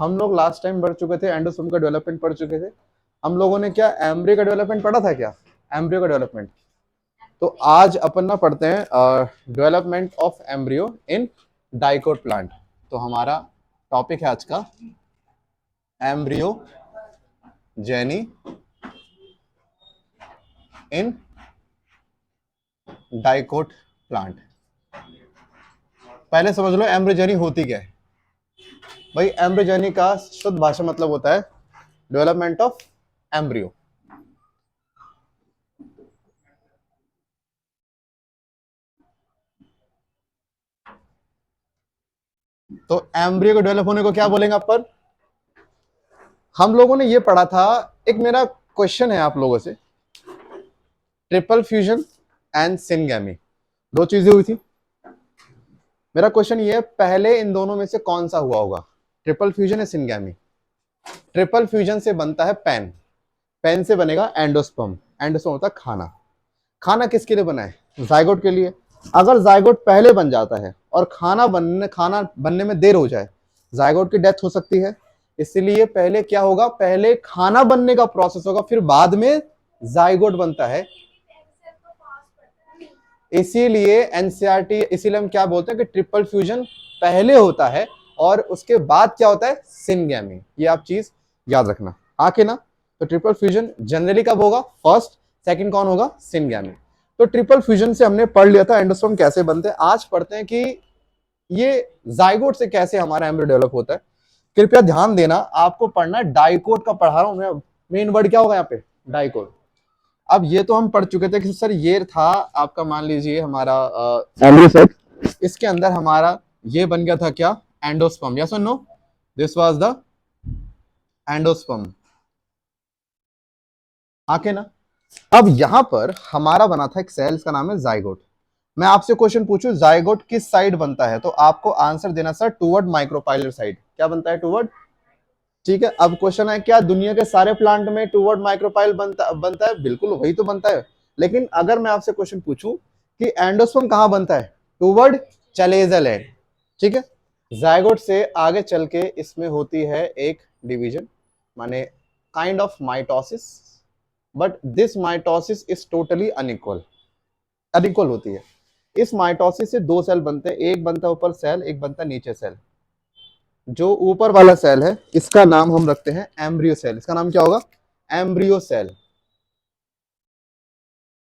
हम लोग last time पढ़ चुके थे, एंडोसोम का डेवलपमेंट पढ़ चुके थे। हम लोगों ने क्या एम्ब्रियो का डेवलपमेंट पढ़ा था क्या? एम्ब्रियो का डेवलपमेंट। तो आज अपन ना पढ़ते हैं development of embryo in dicot plant. तो हमारा टॉपिक है आज का एम्ब्रियो जेनी इन डाइकोट प्लांट। पहले समझ लो एम्ब्रियोजेनी होती क्या है। भाई एम्ब्रियोजेनी का शुद्ध भाषा मतलब होता है डेवलपमेंट ऑफ एम्ब्रियो। तो एम्ब्रियो को डेवलप होने को क्या बोलेंगे आप पर? हम लोगों ने ये पढ़ा था, एक मेरा क्वेश्चन है आप लोगों से, ट्रिपल फ्यूजन एंड सिनगैमी दो चीजें हुई थी। मेरा क्वेश्चन ये है, पहले इन दोनों में से कौन सा हुआ होगा, ट्रिपल फ्यूजन या सिनगैमी? ट्रिपल फ्यूजन से बनता है पेन, पेन से बनेगा एंडोस्पर्म। एंडोस्पर्म होता है खाना। खाना किसके लिए बना है? जाइगोट के लिए। अगर जाइगोट पहले बन जाता है और खाना बनने में देर हो जाए, जाइगोट की डेथ हो सकती है। इसलिए पहले क्या होगा, पहले खाना बनने का प्रोसेस होगा, फिर बाद में जाइगोट बनता है। इसीलिए एनसीईआरटी, इसीलिए हम क्या बोलते हैं कि ट्रिपल फ्यूजन पहले होता है और उसके बाद क्या होता है, सिनगैमी। ये आप चीज याद रखना, आके ना। तो ट्रिपल फ्यूजन जनरली कब होगा? फर्स्ट, सेकंड कौन होगा? सिनगैमी। तो ट्रिपल फ्यूजन से हमने पढ़ लिया था एंडोस्पर्म कैसे बनते हैं। आज पढ़ते हैं कि ये जाइगोट से कैसे हमारा एम्ब्रियो डेवलप होता है। कृपया ध्यान देना, आपको पढ़ना है डाइकोट का पढ़ा रहा हूं मैं। मेन वर्ड क्या होगा यहाँ पे? डाइकोट। अब ये तो हम पढ़ चुके थे कि सर ये था आपका, मान लीजिए हमारा एम्ब्रियो सेल, इसके अंदर हमारा ये बन गया था क्या? एंडोस्पर्म। यस और no? This was the endosperm. आके ना। अब यहां पर हमारा बना था एक सेल, इसका नाम है जाइगोट। मैं आपसे क्वेश्चन पूछूं जाइगोट किस साइड बनता है, तो आपको आंसर देना सर टूवर्ड माइक्रोपाइलर साइड। क्या बनता है? टूवर्ड। ठीक है। अब क्वेश्चन है, क्या दुनिया के सारे प्लांट में टूवर्ड माइक्रोपाइल बनता है? बिल्कुल वही तो बनता है। लेकिन अगर मैं आपसे क्वेश्चन पूछूं कि एंडोस्पर्म कहां बनता है? Toward चलेजल and. ठीक है। जाइगोट से आगे चल के इसमें होती है एक डिवीजन, माने kind of mitosis, but this mitosis is totally unequal. Unequal होती है। इस माइटोसिस से दो सेल बनते हैं, एक बनता है ऊपर सेल, एक बनता है नीचे सेल। जो ऊपर वाला सेल है इसका नाम हम रखते हैं एम्ब्रियो सेल। इसका नाम क्या होगा? Embryo cell,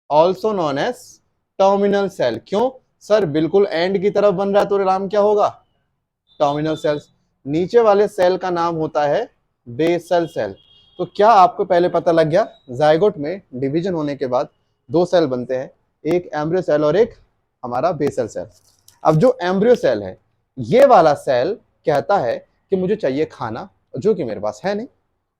also known as terminal cell. क्यों सर? बिल्कुल एंड की तरफ बन रहा है तो नाम क्या होगा? Terminal cells. नीचे वाले सेल का नाम होता है बेसल सेल। तो क्या आपको पहले पता लग गया, जाइगोट में डिवीजन होने के बाद दो सेल बनते हैं, एक एम्ब्रियो सेल और एक हमारा बेसल सेल। अब जो एम्ब्रियो सेल है, ये वाला सेल कहता है कि मुझे चाहिए खाना, जो कि मेरे पास है नहीं।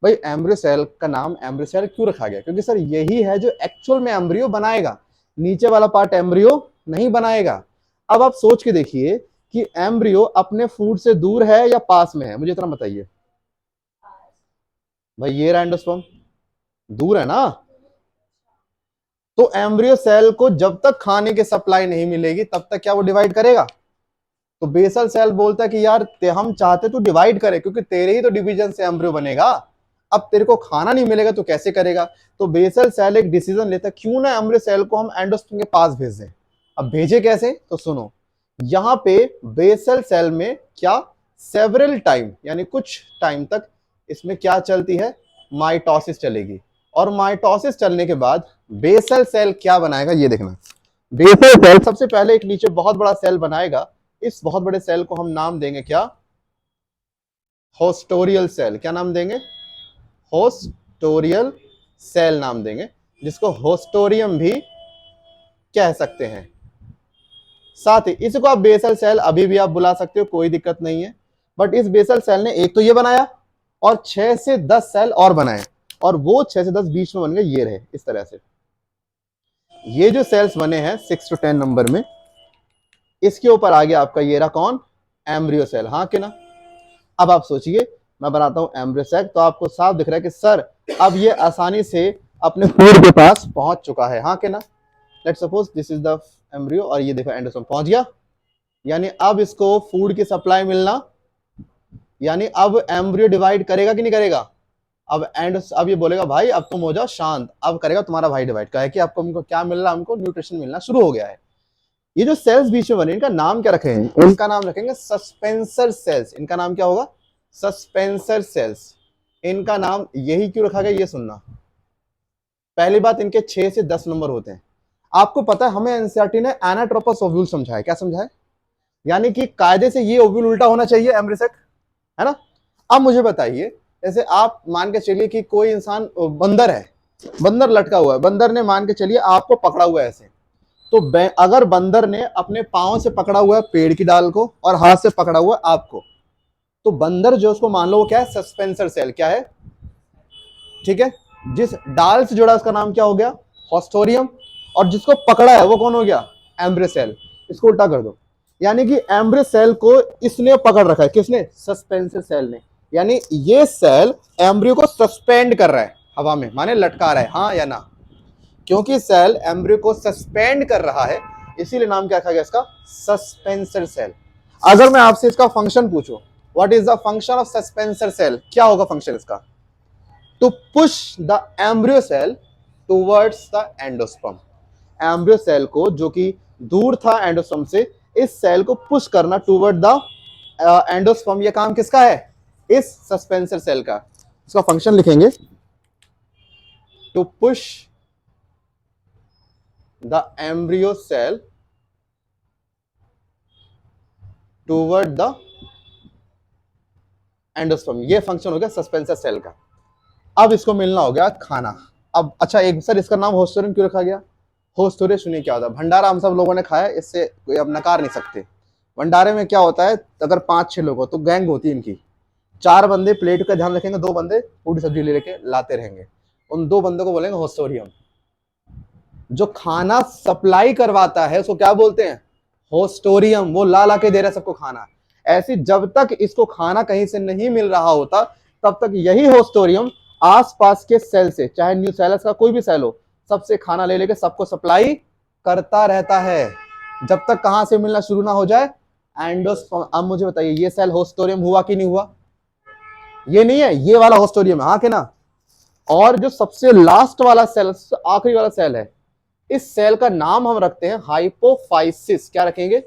भाई एम्ब्रियो सेल का नाम एम्ब्रियो सेल क्यों रखा गया? क्योंकि सर यही है जो एक्चुअल में एम्ब्रियो बनाएगा, नीचे वाला पार्ट एम्ब्रियो नहीं बनाएगा। अब आप सोच के देखिए कि एम्ब्रियो अपने फूड से दूर है या पास में है, मुझे इतना बताइए। भाई ये रहा एंडोस्पर्म, दूर है ना। तो एम्ब्रियो सेल को जब तक खाने की सप्लाई नहीं मिलेगी तब तक क्या वो डिवाइड करेगा? तो बेसल सेल बोलता है कि यार हम चाहते तो डिवाइड करे, क्योंकि तेरे ही तो डिवीजन से एम्ब्रियो बनेगा। अब तेरे को खाना नहीं मिलेगा तो कैसे करेगा? तो बेसल सेल एक डिसीजन लेता है, क्यों ना एम्ब्रियो सेल को हम एंडोस्पर्म के पास भेज दें। अब भेजे कैसे? तो सुनो, यहां पे बेसल सेल में क्या सेवरल टाइम, यानी कुछ टाइम तक इसमें क्या चलती है? माइटोसिस चलेगी। और माइटोसिस चलने के बाद बेसल सेल क्या बनाएगा, ये देखना। बेसल सेल सबसे पहले एक नीचे बहुत बड़ा सेल बनाएगा। इस बहुत बड़े सेल को हम नाम देंगे क्या? होस्टोरियल सेल। क्या नाम देंगे? होस्टोरियल सेल नाम देंगे, जिसको होस्टोरियम भी कह सकते हैं। साथ ही इसको आप बेसल सेल अभी भी आप बुला सकते हो, कोई दिक्कत नहीं है। बट इस बेसल सेल ने एक तो ये बनाया और 6 से 10 सेल और बनाए, और वो 6 से 10 बीच में बन गए, ये रहे इस तरह से। ये जो सेल्स बने हैं 6 to 10 नंबर में, इसके ऊपर आ गया आपका ये रहा कौन? Embryo cell. हाँ कि ना। अब आप सोचिए, मैं बनाता हूं एम्ब्रियो सेल, तो आपको साफ दिख रहा है कि सर अब ये आसानी से अपने फूड के पास पहुंच चुका है। हाँ कि ना। Let's suppose this is the embryo, और ये देखो एंडोसोम पहुंच गया, यानी अब इसको फूड की सप्लाई मिलना यानी अब एम्ब्रियो डिवाइड करेगा कि नहीं करेगा? अब ये बोलेगा भाई अब तुम हो जाओ शांत, अब करेगा तुम्हारा भाई डिवाइड। कहे कि आपको हमको क्या मिल रहा है? हमको न्यूट्रिशन मिलना शुरू हो गया है। ये जो सेल्स बीच में बने इनका नाम क्या रखेंगे? इनका नाम रखेंगे सस्पेंसर सेल्स। इनका नाम क्या होगा? Suspensor cells. इनका नाम यही क्यों रखा गया ये सुनना। पहली बात, इनके 6 से 10 नंबर होते हैं। आपको पता है हमें एनसीईआरटी ने एनाट्रोपस ओव्यूल समझाया। क्या समझाया? यानी कि कायदे से ये ओव्यूल उल्टा होना चाहिए एम्ब्रियोसेक, है ना? अब मुझे बताइए, जैसे आप मान के चलिए कि कोई इंसान बंदर है, बंदर लटका हुआ है, बंदर ने मान के चलिए आपको पकड़ा हुआ है ऐसे, तो अगर बंदर ने अपने पांव से पकड़ा हुआ है पेड़ की डाल को और हाथ से पकड़ा हुआ है आपको, तो बंदर जो उसको मान लो वो क्या है? Suspensor cell. क्या है? ठीक है। जिस डाल से जुड़ा उसका नाम क्या हो गया? हॉस्टोरियम। और जिसको पकड़ा है वो कौन हो गया? Embryo cell. इसको उल्टा कर दो, यानी कि एम्ब्रियो सेल को इसने पकड़ रखा है। किसने? सस्पेंसर सेल ने। यानी ये सेल एम्ब्रियो को सस्पेंड कर रहा है हवा में, माने लटका रहा है, हाँ या ना? क्योंकि सेल एम्ब्रियो को सस्पेंड कर रहा है, इसीलिए नाम क्या रखा गया इसका? Suspensor cell. अगर मैं आपसे इसका फंक्शन पूछूं, what is the function of suspensor cell, क्या होगा फंक्शन इसका? To push the embryo cell towards the endosperm. Embryo cell को, जो कि दूर था एंडोस्पर्म से, इस सेल को पुश करना टूवर्ड द एंडोस्पर्म, ये काम किसका है? इस सस्पेंसर सेल का। इसका फंक्शन लिखेंगे, to push the embryo cell toward the endosperm. ये फंक्शन हो गया सस्पेंसर सेल का। अब इसको मिलना हो गया खाना। अब अच्छा, एक सर इसका नाम होस्टोरियम क्यों रखा गया? होस्टोरियम सुनिए क्या होता है। भंडारा हम सब लोगों ने खाया, इससे कोई अब नकार नहीं सकते। भंडारे में क्या होता है, अगर 5-6 लोग हो तो गैंग होती है इनकी। 4 बंदे प्लेट का ध्यान रखेंगे, 2 बंदे पूरी सब्जी ले लेके लाते रहेंगे। उन 2 बंदों को बोलेंगे होस्टोरियम। जो खाना सप्लाई करवाता है उसको क्या बोलते हैं? होस्टोरियम। वो ला ला के दे रहा है सबको खाना। ऐसी जब तक इसको खाना कहीं से नहीं मिल रहा होता, तब तक यही होस्टोरियम आसपास के सेल से, चाहे न्यूसेलस का कोई भी सेल हो, सबसे खाना ले लेके सबको सप्लाई करता रहता है, जब तक कहां से मिलना शुरू ना हो जाए? एंडोस्पर्म। अब मुझे बताइए, ये सेल होस्टोरियम हुआ कि नहीं हुआ? ये नहीं है, ये वाला होस्टोरियम है, हाँ के ना? और जो सबसे लास्ट वाला सेल, आखिरी वाला सेल है, इस सेल का नाम हम रखते हैं हाइपोफाइसिस। क्या रखेंगे?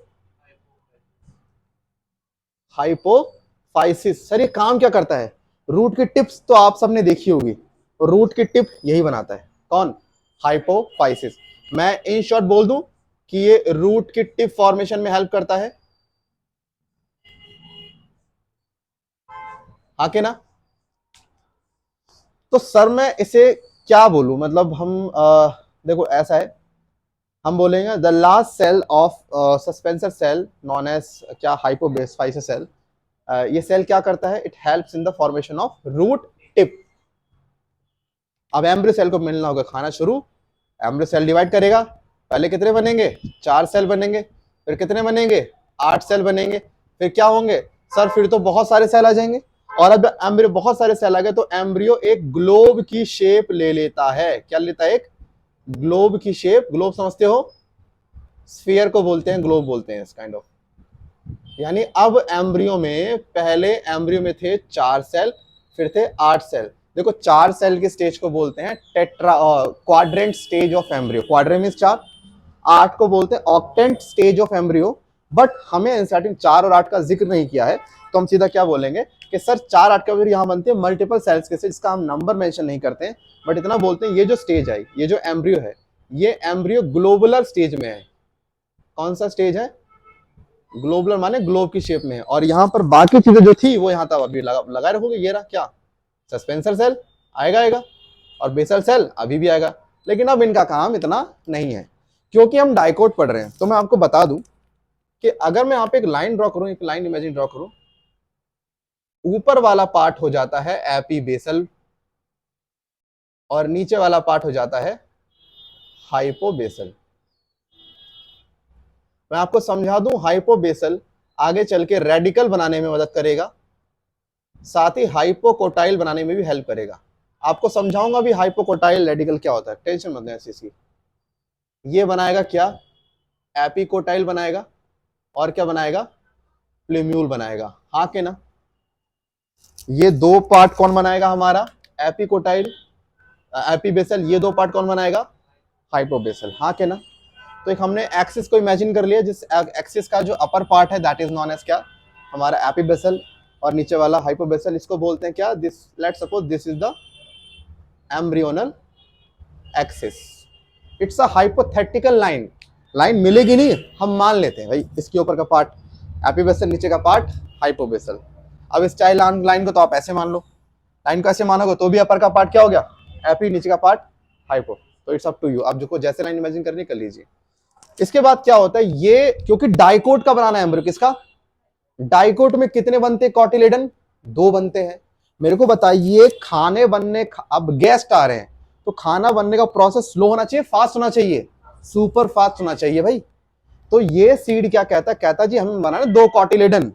हाइपोफाइसिस। सर ये काम क्या करता है? रूट की टिप्स तो आप सबने देखी होगी, रूट की टिप यही बनाता है। कौन? हाइपोफाइसिस। मैं इन शॉर्ट बोल दूं कि ये रूट की टिप फॉर्मेशन में हेल्प करता है, हाँ के ना? तो सर मैं इसे क्या बोलूं, मतलब हम देखो ऐसा है, हम बोलेंगे the last cell of suspensor cell known as क्या? Hypophysis cell. ये सेल क्या करता है? It helps in the formation of root tip. अब एम्ब्रियो सेल को मिलना होगा खाना शुरू। एम्ब्रियो सेल डिवाइड करेगा, पहले कितने बनेंगे? 4 सेल बनेंगे। फिर कितने बनेंगे? 8 सेल बनेंगे। फिर क्या होंगे? सर फिर तो बहुत सारे सेल आ जाएंगे। और अब एम्ब्रियो बहुत सारे सेल आ गए तो एम्ब्रियो एक ग्लोब की शेप ले लेता है। क्या लेता है? एक ग्लोब की शेप। ग्लोब समझते हो? स्फीयर को बोलते हैं ग्लोब बोलते हैं इस काइंड ऑफ। यानी अब एम्ब्रियो में, पहले एम्ब्रियो में थे 4 सेल, फिर थे 8 सेल। देखो 4 सेल के स्टेज को बोलते हैं tetra quadrant stage of embryo. Quadrant means 4। 8 को बोलते हैं octant stage of embryo. But हमें एनसीईआरटी 4 और 8 का जिक्र नहीं किया है, तो हम सीधा क्या बोलेंगे कि सर 4-8 का यहाँ बनते हैं मल्टीपल सेल्स के, जिसका हम नंबर मेंशन नहीं करते हैं, बट इतना बोलते हैं ये जो स्टेज है, ये जो एम्ब्रियो है, ये एम्ब्रियो ग्लोबुलर स्टेज में है। कौन सा स्टेज है? ग्लोबुलर, माने ग्लोब की शेप में है। और यहाँ पर बाकी चीजें जो थी वो यहाँ तक अभी लगाए रखोगे। ये रहा क्या? सस्पेंसर सेल आएगा आएगा, और बेसल सेल अभी भी आएगा। लेकिन अब इनका काम इतना नहीं है, क्योंकि हम डाइकोट पढ़ रहे हैं। तो मैं आपको बता दूं कि अगर मैं यहाँ पे एक लाइन ड्रॉ करूं, एक लाइन इमेजिन ड्रॉ करूं, ऊपर वाला पार्ट हो जाता है एपी बेसल और नीचे वाला पार्ट हो जाता है हाइपोबेसल। मैं आपको समझा दूं, हाइपोबेसल आगे चल के रेडिकल बनाने में मदद करेगा, साथ ही हाइपोकोटाइल बनाने में भी हेल्प करेगा। आपको समझाऊंगा भी हाइपोकोटाइल रेडिकल क्या होता है, टेंशन मत लें इस चीज की। ये बनाएगा क्या? एपिकोटाइल बनाएगा, और क्या बनाएगा? प्लेम्यूल बनाएगा, हाँ के ना? ये दो पार्ट कौन बनाएगा हमारा? Epicotyl, epibasal. ये दो पार्ट कौन बनाएगा? हाइपोबेसल। हाँ के ना? तो एक हमने एक्सिस को इमेजिन कर लिया, जिस एक्सिस का जो अपर पार्ट है दैट इज नोन एज क्या? हमारा एपीबेसल। और नीचे वाला हाइपोबेसल, इसको बोलते हैं क्या? This, let's suppose this is the embryonal axis. It's a hypothetical line. Line मिलेगी नहीं, हम मान लेते हैं भाई इसके ऊपर का पार्ट एपीबेसल, नीचे का पार्ट हाइपोबेसल। अब इस चाइल्ड लाइन को तो आप ऐसे मान लो, लाइन को ऐसे मानोगे तो भी अपर का पार्ट क्या हो गया? एपी, नीचे का पार्ट हाइपो। तो इट्स अप टू यू, आप जो जैसे लाइन इमेजिन करनी कर लीजिए। इसके बाद क्या होता है, ये क्योंकि डाइकोट का बनाना है एम्ब्रियो, किसका? डाइकोट में कितने बनते हैं कॉटिलेडन? दो बनते हैं। मेरे को बताइए, खाने बनने, अब गेस्ट आ रहे हैं तो खाना बनने का प्रोसेस स्लो होना चाहिए, फास्ट होना चाहिए? सुपर फास्ट होना चाहिए भाई। तो ये सीड क्या कहता है? कहता जी हमें बनाना दो कॉटिलेडन,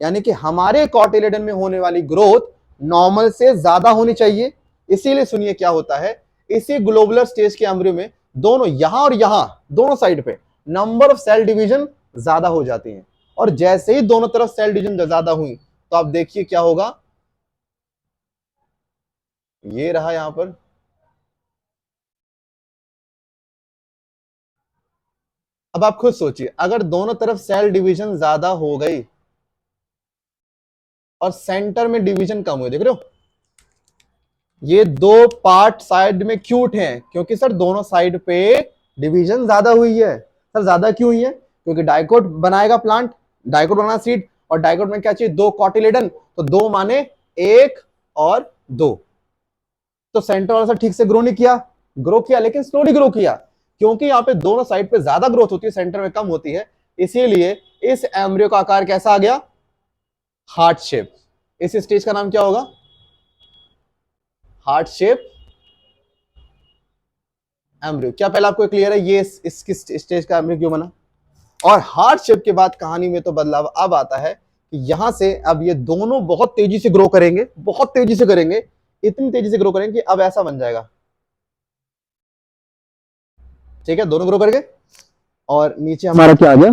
यानी कि हमारे कॉटिलेडन में होने वाली ग्रोथ नॉर्मल से ज्यादा होनी चाहिए। इसीलिए सुनिए क्या होता है, इसी ग्लोबुलर स्टेज के एम्ब्रियो में दोनों यहां और यहां दोनों साइड पे नंबर ऑफ सेल डिवीजन ज्यादा हो जाती हैं। और जैसे ही दोनों तरफ सेल डिवीजन ज्यादा हुई तो आप देखिए क्या होगा, ये रहा यहां पर। अब आप खुद सोचिए, अगर दोनों तरफ सेल डिवीजन ज्यादा हो गई और सेंटर में डिवीजन कम हुई, देख रहे हो ये दो पार्ट साइड में क्यों उठे हैं? क्योंकि सर दोनों साइड पे डिवीजन ज्यादा हुई है। सर ज्यादा क्यों हुई है? क्योंकि डाइकोट बनाएगा प्लांट, डाइकोट बनाना सीड, और डाइकोट में क्या चाहिए? दो कॉटिलेडन। तो दो माने एक और दो। तो सेंटर वाला सर ठीक से ग्रो नहीं किया, ग्रो किया लेकिन स्लोली ग्रो किया, क्योंकि यहाँ पे दोनों साइड पे ज्यादा ग्रोथ होती है, सेंटर में कम होती है। इसीलिए इस एम्ब्रियो का आकार कैसा आ गया? Heart shape. इस स्टेज का नाम क्या होगा? Heart shape embryo. क्या पहले आपको क्लियर है ये इस किस स्टेज का एम्ब्रियो क्यों बना? और हार्ट शेप के बाद कहानी में तो बदलाव अब आता है कि यहां से अब ये दोनों बहुत तेजी से ग्रो करेंगे, बहुत तेजी से करेंगे, इतनी तेजी से ग्रो करेंगे कि अब ऐसा बन जाएगा। ठीक है, दोनों ग्रो करके और नीचे हमारा क्या आ गया?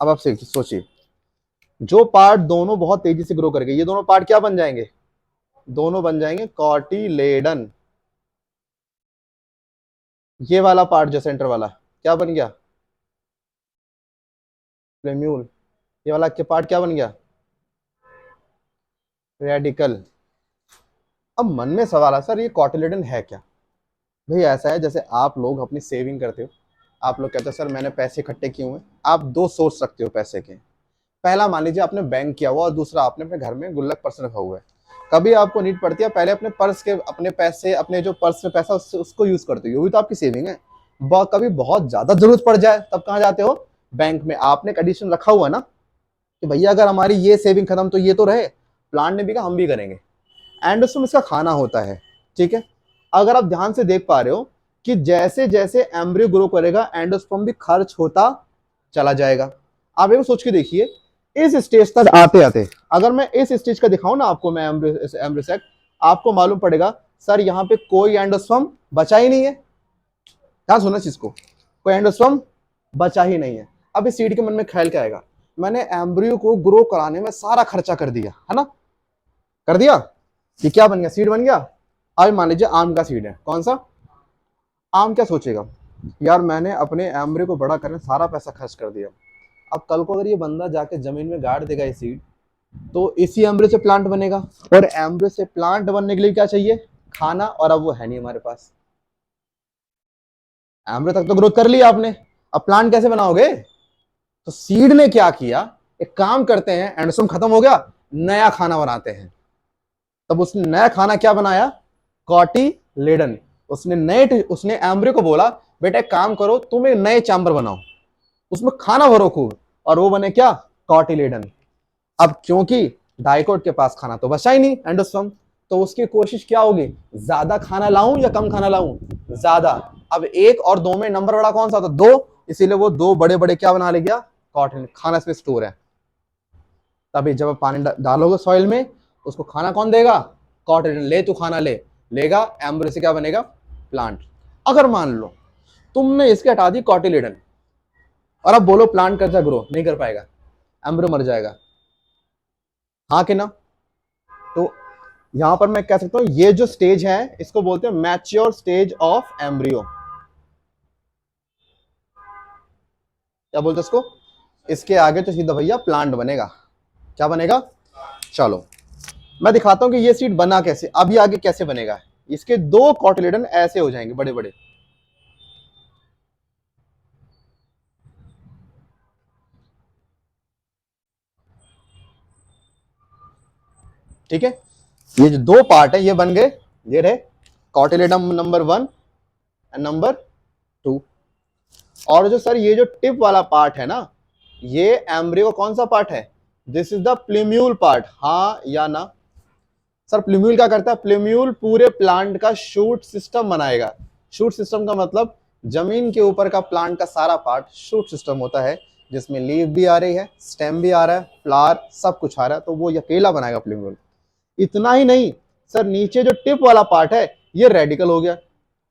अब आप सोचिए, जो पार्ट दोनों बहुत तेजी से ग्रो करेंगे, ये दोनों पार्ट क्या बन जाएंगे? दोनों बन जाएंगे कॉटिलेडन। ये वाला पार्ट जो सेंटर वाला क्या बन गया? प्लेम्यूल। ये वाला के पार्ट क्या बन गया? रेडिकल। अब मन में सवाल है, सर ये कॉटिलेडन है क्या? भाई ऐसा है जैसे आप लोग अपनी सेविंग करते हो, आप लोग कहते हो सर मैंने पैसे इकट्ठे किए हुए हैं। आप दो सोर्स रखते हो पैसे के, पहला मान लीजिए आपने बैंक किया हुआ और दूसरा आपने अपने घर में गुल्लक पर्स रखा हुआ है। कभी आपको नीड पड़ती है, पहले अपने पर्स के अपने पैसे, अपने जो पर्स में पैसा उसको यूज करते हो, वो भी तो आपकी सेविंग है। कभी बहुत ज्यादा जरूरत पड़ जाए तब कहाँ जाते हो? बैंक में। आपने कंडीशन रखा हुआ ना कि भैया अगर हमारी ये सेविंग खत्म तो ये तो रहे, प्लांट ने भी कहा हम भी करेंगे। एंडोस्पर्म इसका खाना होता है। ठीक है, अगर आप ध्यान से देख पा रहे हो कि जैसे जैसे एम्ब्रियो ग्रो करेगा एंडोस्पर्म भी खर्च होता चला जाएगा। आप एक सोच के देखिए, इस स्टेज तक आते आते अगर मैं इस स्टेज का दिखाऊं ना आपको, मैं एम्ब्रियो सेक, आपको मालूम पड़ेगा सर यहाँ पे कोई एंडोस्पर्म बचा ही नहीं है। क्या सुना चीज को? कोई एंडोस्पर्म बचा ही नहीं है। अब इस सीड के मन में ख्याल क्या आएगा? मैंने एम्ब्रियो को ग्रो कराने में सारा खर्चा कर दिया है ना, कर दिया, ये क्या बन गया? सीड बन गया। अब मान लीजिए आम का सीड है, कौन सा? आम। क्या सोचेगा? यार मैंने अपने एम्ब्रियो को बड़ा करने सारा पैसा खर्च कर दिया, अब कल को अगर ये बंदा जाके जमीन में गाड़ देगा ये सीड, तो इसी एम्ब्रियो से प्लांट बनेगा, और एम्ब्रियो से प्लांट बनने के लिए क्या चाहिए? खाना। और अब वो है नहीं हमारे पास। एम्ब्रियो तक तो ग्रोथ कर लिया आपने, अब प्लांट कैसे बनाओगे? तो सीड ने क्या किया, एक काम करते हैं, एंडोस्पर्म खत्म हो गया, नया खाना बनाते हैं। तब उसने नया खाना क्या बनाया? कॉटिलेडन। उसने एम्ब्रियो को बोला बेटा एक काम करो, तुम एक नए चैम्बर बनाओ, उसमें खाना भरो खूब, और वो बने क्या? कॉटिलेडन। अब क्योंकि डाइकोट के पास खाना तो बचा ही नहीं एंडोस्पर्म, तो उसकी कोशिश क्या होगी? ज्यादा खाना लाऊं या कम खाना लाऊं? ज्यादा। अब एक और दो में नंबर बड़ा कौन सा था? दो। इसीलिए वो दो बड़े बड़े क्या बना ले गया? कॉटिलेडन। खाना इसमें स्टोर है। तभी जब पानी डालोगे सॉइल में, उसको खाना कौन देगा? कॉटिलेडन। ले तू खाना ले, लेगा, एम्ब्रियो से क्या बनेगा? प्लांट। अगर मान लो तुमने इसके हटा दी कॉटिलेडन, और अब बोलो प्लांट कर जा ग्रो, नहीं कर पाएगा, एम्ब्रियो मर जाएगा, हाँ कि ना? तो यहां पर मैं कह सकता हूं ये जो स्टेज है इसको बोलते हैं मैच्योर स्टेज ऑफ एम्ब्रियो। क्या बोलते हैं इसको? इसके आगे तो सीधा भैया प्लांट बनेगा। क्या बनेगा? चलो मैं दिखाता हूं कि ये सीड बना कैसे, अभी आगे कैसे बनेगा। इसके दो कॉटिलेडन ऐसे हो जाएंगे बड़े बड़े, ठीक है। ये जो दो पार्ट है ये बन गए, ये रहे कॉटिलेडन नंबर 1 एंड नंबर 2। और जो सर ये जो टिप वाला पार्ट है ना, ये एम्ब्रियो का कौन सा पार्ट है? This is the plumule part, हाँ या ना? सर प्लूम्यूल क्या करता है? प्लूम्यूल पूरे प्लांट का शूट सिस्टम बनाएगा। शूट सिस्टम का मतलब जमीन के ऊपर का प्लांट का सारा पार्ट शूट सिस्टम होता है, जिसमें लीफ भी आ रही है, स्टेम भी आ रहा है, फ्लावर सब कुछ आ रहा है, तो वो अकेला बनाएगा प्लूम्यूल। इतना ही नहीं सर, नीचे जो टिप वाला पार्ट है ये रेडिकल हो गया।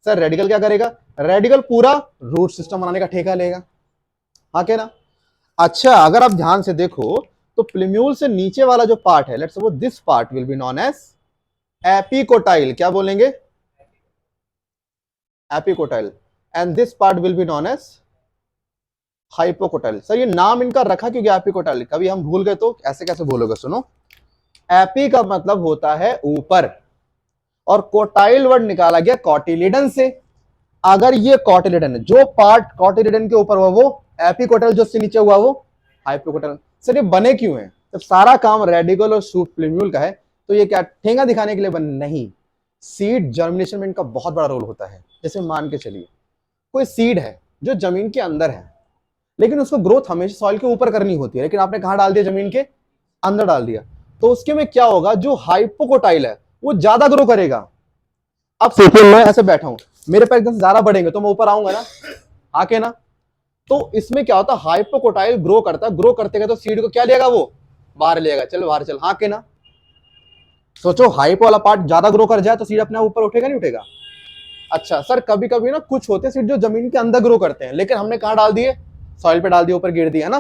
सर रेडिकल क्या करेगा? रेडिकल पूरा रूट सिस्टम बनाने का ठेका लेगा, हाँ क्या ना? अच्छा अगर आप ध्यान से देखो तो प्लूम्यूल से नीचे वाला जो पार्ट है, let's suppose this part will be known as epicotyl. क्या बोलेंगे? Epicotyl. And this part will be known as hypocotyl. Sir ये नाम इनका रखा क्यों गया एपिकोटाइल? कभी हम भूल गए तो ऐसे कैसे बोलोगे? सुनो, एपी का मतलब होता है ऊपर, और कोटाइल वर्ड निकाला गया कॉटिलिडन से। अगर ये कॉटिलिडन है, जो पार्ट कॉटिलिडन के ऊपर हुआ वो एपिकोटाइल, जो से नीचे हुआ वो हाइपोकोटाइल। सर ये बने क्यों है? जब सारा काम रेडिकल और शूट प्लूम्यूल का है तो ये क्या ठेंगा दिखाने के लिए बने? नहीं, सीड जर्मिनेशन में इनका बहुत बड़ा रोल होता है। जैसे मान के चलिए कोई सीड है जो जमीन के अंदर है, लेकिन उसको ग्रोथ हमेशा सॉइल के ऊपर करनी होती है, लेकिन आपने कहां डाल दिया? जमीन के अंदर डाल दिया, तो उसके में क्या होगा? जो हाइपोकोटाइल है वो ज्यादा ग्रो करेगा। अब सोचिए मैं ऐसे बैठा हूं, मेरे पैर एकदम ज्यादा बढ़ेंगे तो मैं ऊपर आऊंगा ना, आके ना? तो इसमें क्या होता है? हाइपोकोटाइल ग्रो करता है, ग्रो करते गए तो सीड को क्या लेगा? वो बाहर लेगा, चल बाहर चल, हाँ के ना? सोचो हाइपो वाला पार्ट ज्यादा ग्रो कर जाए तो सीड अपने ऊपर उठेगा नहीं उठेगा? अच्छा सर कभी कभी ना कुछ होते हैं सीड जो जमीन के अंदर ग्रो करते हैं, लेकिन हमने कहां डाल दिए? सॉइल पे डाल दिए, ऊपर गिर दिया ना?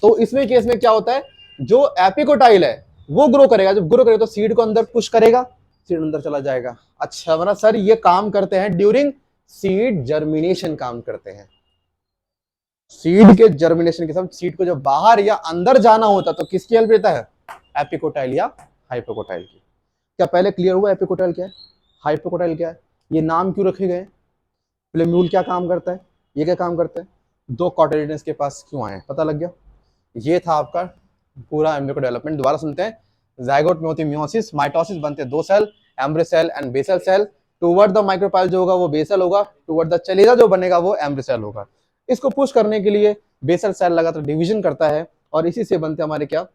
तो इसमें केस में क्या होता है? जो एपिकोटाइल है वो ग्रो करेगा, जब ग्रो करेगा तो सीड को अंदर पुश करेगा, सीड अंदर चला जाएगा। अच्छा वरना सर ये काम करते हैं ड्यूरिंग सीड जर्मिनेशन, काम करते हैं सीड के जर्मिनेशन के समय। सीड को जब बाहर या अंदर जाना होता तो किसकी हेल्प लेता है? एपिकोटाइल या हाइपोकोटाइल की। क्या पहले क्लियर हुआ एपिकोटाइल क्या है, हाइपोकोटाइल क्या है, ये नाम क्यों रखे गए? प्लूम्यूल क्या काम करता है, ये क्या काम करता है, दो कॉटिलिडन्स के पास क्यों आए, पता लग गया? ये था आपका पूरा एम्ब्रियो का डेवलपमेंट। दोबारा सुनते हैं। जाइगोट में होती मियोसिस, माइटोसिस, बनते दो cell, embryo cell and basal cell. Toward the micropyle जो होगा वो बेसल होगा, टुवर्ड द चलेगा जो बनेगा वो एम्ब्रियो सेल होगा। इसको पुश करने के लिए बेसल सेल लगातार डिवीजन करता है, और इसी से बनते हमारे क्या?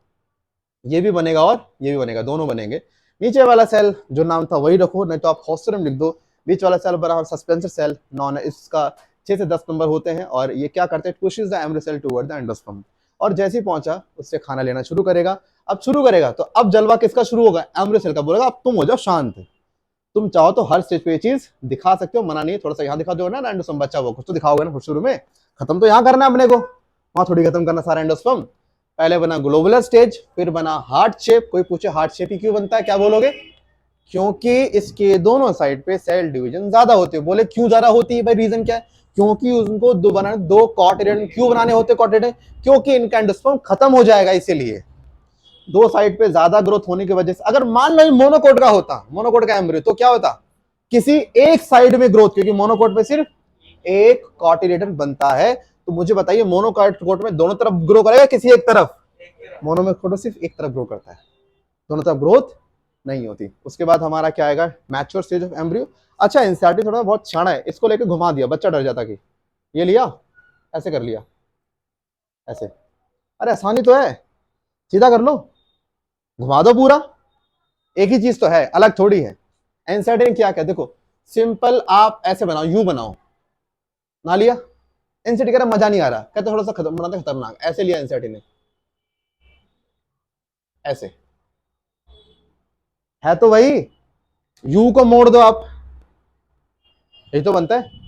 ये भी बनेगा और ये भी बनेगा, दोनों बनेंगे। नीचे वाला सेल जो नाम था वही रखो, नहीं तो आप हॉस्टरम लिख दो। बीच वाला सेल बना सस्पेंसर सेल, नॉन इसका 6 से 10 नंबर होते हैं, और ये क्या करते हैं? Pushes the embryo cell toward the endosperm, और जैसे ही पहुंचा उससे खाना लेना शुरू करेगा। अब शुरू करेगा तो अब जलवा किसका शुरू होगा? एम्ब्रियो सेल का। बोलेगा अब तुम हो जाओ शांत, तुम चाहो तो हर स्टेज पे ये चीज दिखा सकते हो, मना नहीं है। थोड़ा सा यहाँ दिखा दो ना एंडोस्पर्म, बच्चा वो कुछ तो दिखाओगे ना शुरू में, खत्म तो यहाँ करना है अपने को, वहां थोड़ी खत्म करना सारा एंडोस्पर्म। पहले बना ग्लोबुलर स्टेज, फिर बना हार्ट शेप। कोई पूछे हार्ट शेप ही क्यों बनता है, क्या बोलोगे? क्योंकि इसके दोनों साइड पे सेल डिवीजन ज्यादा होते हैं। बोले क्यों ज्यादा होती है भाई, रीजन क्या है? क्योंकि उनको दो बनाने, दो कॉटिलेडन क्यों बनाने होते कॉटिलेडन? क्योंकि इनका एंडोस्पर्म खत्म हो जाएगा, इसीलिए दो साइड पे ज्यादा ग्रोथ होने की वजह से। अगर मान लो मोनोकोट का होता, मोनोकोट का एम्ब्रियो, तो क्या होता? किसी एक साइड में ग्रोथ, क्योंकि मोनोकोट में सिर्फ एक कॉटिलेडन बनता है। तो मुझे बताइए मोनोकोट में दोनों तरफ ग्रो करेगा किसी एक तरफ? मोनोकोट में सिर्फ एक तरफ ग्रो करता है, दोनों तरफ ग्रोथ नहीं होती। उसके बाद हमारा क्या आएगा? Mature stage of embryo. अच्छा एनसीईआरटी थोड़ा बहुत छाना है, इसको लेके घुमा दिया, बच्चा डर जाता कि ये लिया ऐसे कर लिया ऐसे। अरे आसानी तो है, सीधा कर लो, घुमा दो पूरा, एक ही चीज तो है, अलग थोड़ी है। एनसीईआरटी ने क्या क्या देखो, सिंपल आप ऐसे बनाओ, यू बनाओ, ना लिया। एनसीईआरटी कह रहा मजा नहीं आ रहा, कहते थोड़ा सा बनाते खतरनाक, ऐसे लिया एनसीईआरटी ने, ऐसे है तो वही, यू को मोड़ दो आप, यही तो बनता है।